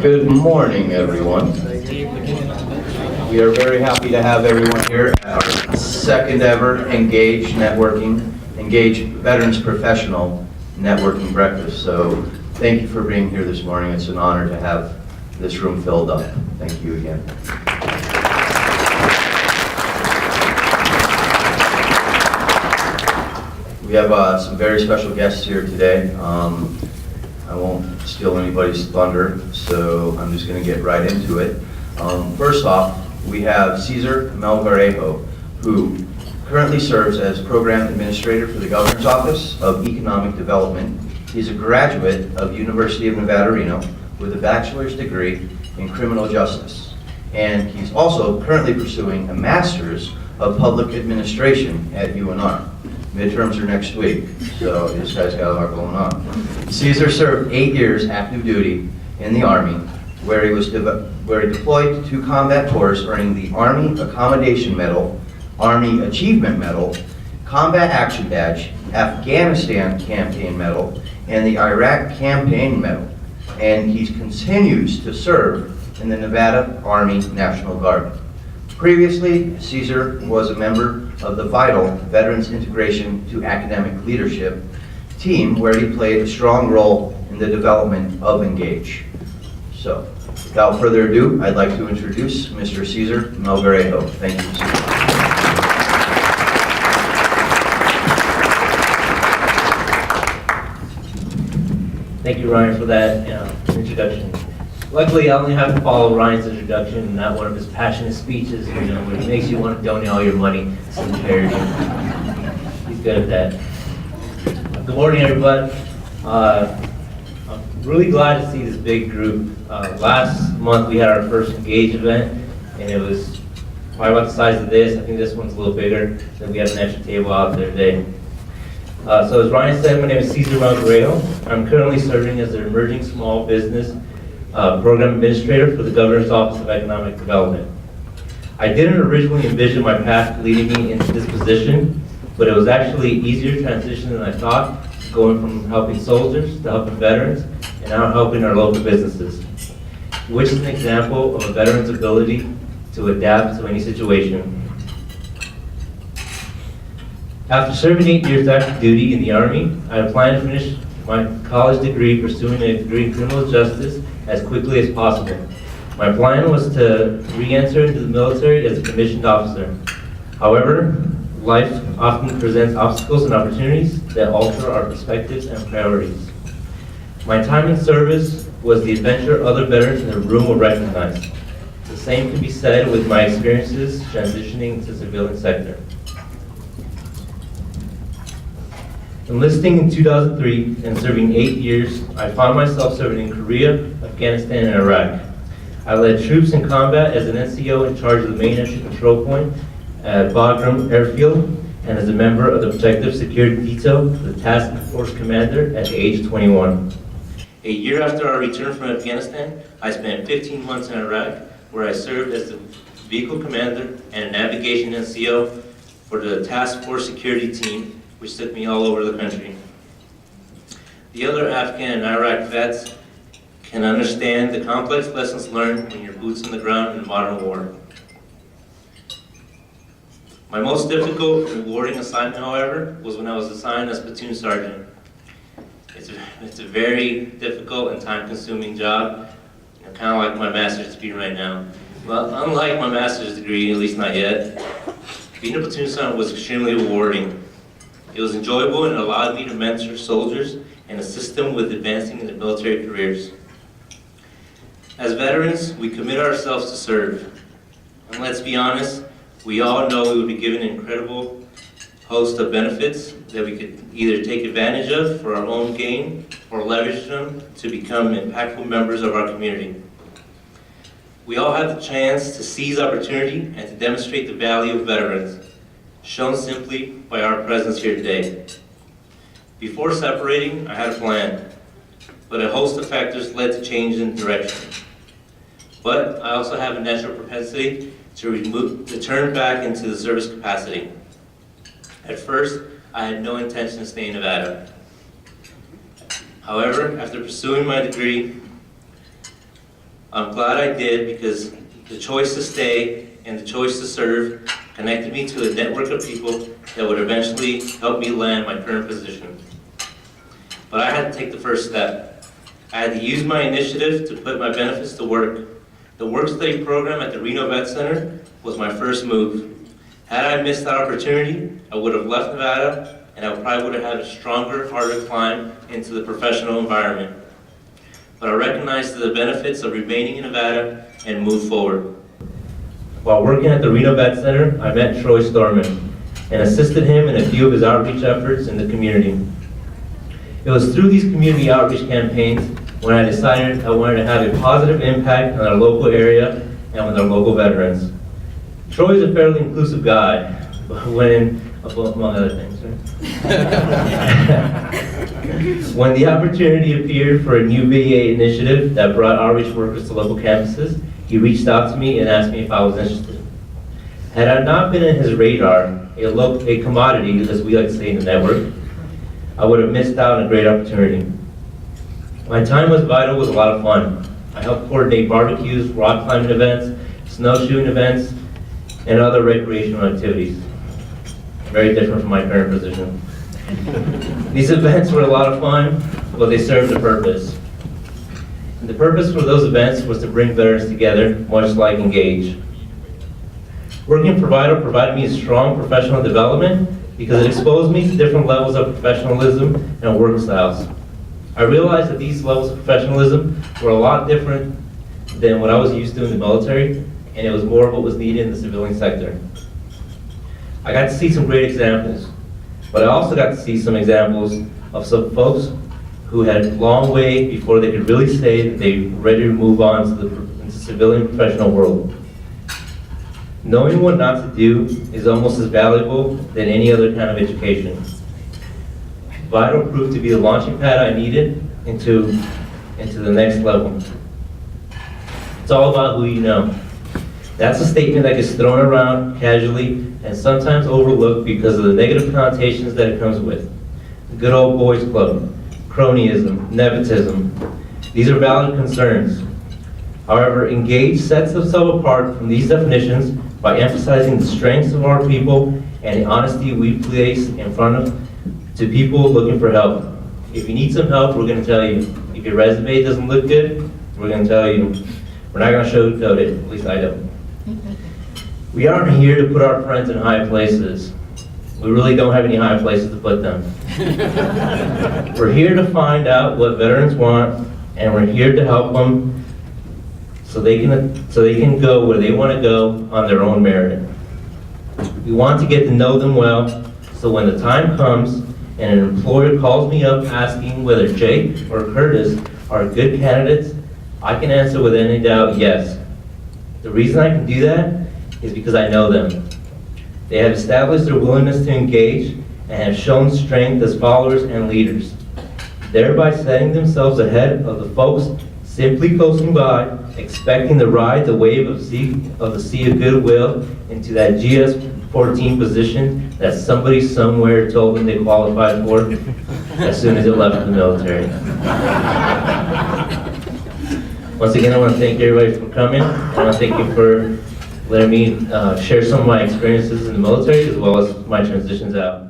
Good morning, everyone. We are very happy to have everyone here at our second ever Engage Veterans Professional Networking Breakfast. So thank you for being here this morning. It's an honor to have this room filled up. Thank you again. We have some very special guests here today. I won't steal anybody's thunder, so I'm just going to get right into it. First off, we have Cesar Melgarejo, who currently serves as Program Administrator for the Governor's Office of Economic Development. He's a graduate of University of Nevada, Reno, with a bachelor's degree in criminal justice. And he's also currently pursuing a master's of public administration at UNR. Midterms are next week, so this guy's got a lot going on. Cesar served 8 years active duty in the Army, where he deployed to 2 combat tours, earning the Army Accommodation Medal, Army Achievement Medal, Combat Action Badge, Afghanistan Campaign Medal, and the Iraq Campaign Medal. And he continues to serve in the Nevada Army National Guard. Previously, Cesar was a member of the vital Veterans Integration to Academic Leadership team, where he played a strong role in the development of Engage. So, without further ado, I'd like to introduce Mr. Cesar Melgarejo. Thank you, Cesar. Thank you, Ryan, for that introduction. Luckily, I only have to follow Ryan's introduction, not one of his passionate speeches, where he makes you want to donate all your money to some charity. He's good at that. Good morning, everybody. I'm really glad to see this big group. Last month, we had our first Engage event, and it was probably about the size of this. I think this one's a little bigger, then we have an extra table out there today. So as Ryan said, my name is Cesar Melgarejo. I'm currently serving as the Emerging Small Business Program Administrator for the Governor's Office of Economic Development. I didn't originally envision my path leading me into this position, but it was actually easier transition than I thought, going from helping soldiers to helping veterans, and now helping our local businesses, which is an example of a veteran's ability to adapt to any situation. After serving 8 years active duty in the Army, I plan to finish my college degree pursuing a degree in criminal justice as quickly as possible. My plan was to re-enter into the military as a commissioned officer. However, life often presents obstacles and opportunities that alter our perspectives and priorities. My time in service was the adventure other veterans in the room will recognize. The same can be said with my experiences transitioning to the civilian sector. Enlisting in 2003 and serving 8 years, I found myself serving in Korea, Afghanistan, and Iraq. I led troops in combat as an NCO in charge of the main entry control point at Bagram Airfield, and as a member of the Protective Security Detail, the Task Force Commander at the age of 21. A year after our return from Afghanistan, I spent 15 months in Iraq, where I served as the Vehicle Commander and a Navigation NCO for the Task Force Security Team, which took me all over the country. The other Afghan and Iraq vets can understand the complex lessons learned when you're boots on the ground in modern war. My most difficult and rewarding assignment, however, was when I was assigned as platoon sergeant. It's a very difficult and time-consuming job, kind of like my master's degree right now. Well, unlike my master's degree, at least not yet, being a platoon sergeant was extremely rewarding. It was enjoyable and allowed me to mentor soldiers and assist them with advancing in their military careers. As veterans, we commit ourselves to serve. And let's be honest, we all know we would be given an incredible host of benefits that we could either take advantage of for our own gain or leverage them to become impactful members of our community. We all have the chance to seize opportunity and to demonstrate the value of veterans, shown simply by our presence here today. Before separating, I had a plan, but a host of factors led to change in direction. But I also have a natural propensity to turn back into the service capacity. At first, I had no intention of staying in Nevada. However, after pursuing my degree, I'm glad I did because the choice to stay and the choice to serve connected me to a network of people that would eventually help me land my current position. But I had to take the first step. I had to use my initiative to put my benefits to work. The work-study program at the Reno Vet Center was my first move. Had I missed that opportunity, I would have left Nevada, and I probably would have had a stronger, harder climb into the professional environment. But I recognized the benefits of remaining in Nevada and moved forward. While working at the Reno Vet Center, I met Troy Storman and assisted him in a few of his outreach efforts in the community. It was through these community outreach campaigns when I decided I wanted to have a positive impact on our local area and with our local veterans. Troy is a fairly inclusive guy, among other things. Right? When the opportunity appeared for a new VA initiative that brought outreach workers to local campuses, he reached out to me and asked me if I was interested. Had I not been in his radar, a commodity, as we like to say in the network, I would have missed out on a great opportunity. My time was vital, was a lot of fun. I helped coordinate barbecues, rock climbing events, snowshoeing events, and other recreational activities. Very different from my current position. These events were a lot of fun, but they served a purpose. And the purpose for those events was to bring veterans together, much like Engage. Working for Vital provided me a strong professional development because it exposed me to different levels of professionalism and work styles. I realized that these levels of professionalism were a lot different than what I was used to in the military, and it was more of what was needed in the civilian sector. I got to see some great examples, but I also got to see some examples of some folks who had a long way before they could really say that they were ready to move on to the civilian professional world. Knowing what not to do is almost as valuable than any other kind of education. Vital proved to be the launching pad I needed into the next level. It's all about who you know. That's a statement that gets thrown around casually and sometimes overlooked because of the negative connotations that it comes with. The good old boys club, cronyism, nepotism. These are valid concerns. However, Engage sets itself apart from these definitions by emphasizing the strengths of our people and the honesty we place in front of to people looking for help. If you need some help, we're going to tell you. If your resume doesn't look good, we're going to tell you. We're not going to sugarcoat it, at least I don't. We aren't here to put our friends in high places. We really don't have any high places to put them. We're here to find out what veterans want, and we're here to help them so they can go where they want to go on their own merit. We want to get to know them well, so when the time comes and an employer calls me up asking whether Jake or Curtis are good candidates, I can answer with any doubt, yes. The reason I can do that is because I know them. They have established their willingness to engage and have shown strength as followers and leaders, thereby setting themselves ahead of the folks simply coasting by, expecting to ride the wave of the sea of goodwill into that GS-14 position that somebody somewhere told them they qualified for as soon as they left the military. Once again, I want to thank everybody for coming. I want to thank you for letting me share some of my experiences in the military as well as my transitions out.